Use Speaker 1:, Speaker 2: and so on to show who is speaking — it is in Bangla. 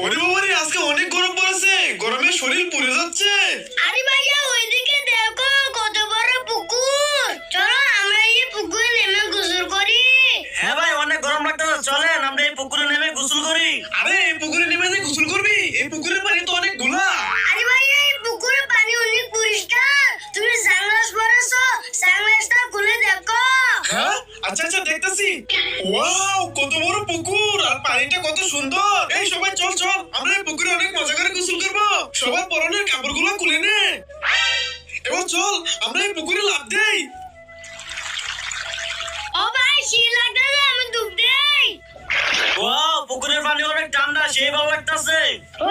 Speaker 1: ওরে বাবারে, আজকে অনেক গরম পড়েছে, গরমে শরীর পুড়ে যাচ্ছে।
Speaker 2: আরে ভাইয়া ওইদিকে দেখো কত বড় পুকুর, চলো আমরা এই পুকুরে নেমে গোসল করি।
Speaker 3: হ্যাঁ ভাই, অনেক গরম লাগতেছে, চলেন আমরা এই পুকুরে নেমে গোসল করি।
Speaker 1: আরে এই পুকুরে নেমে যে গোসল করবি? এই পুকুরের পানি তো অনেক ধুলা।
Speaker 2: আরে ভাইয়া এই পুকুরের পানি অনেক পরিষ্কার, তুমি সানগ্লাস পরেছো, সানগ্লাসটা খুলে দেখো।
Speaker 1: হ্যাঁ, আচ্ছা আচ্ছা, দেখতেছি। ওয়াও, কত বড় পুকুর আর পানিটা কত সুন্দর। এই সবাই চল চল, আমরা এই পুকুরে অনেক মজা করে গোসল করবো। সবার পরনের কাপড়গুলো খুলে নে। এবার চল আমরা এই পুকুরে লাফ দেই।
Speaker 2: ও ভাই শীত লাগতেছে, আমি ডুব দেই।
Speaker 3: ওয়াও, পুকুরের পানি অনেক ঠান্ডা, সেই ভালো লাগতেছে।
Speaker 2: ও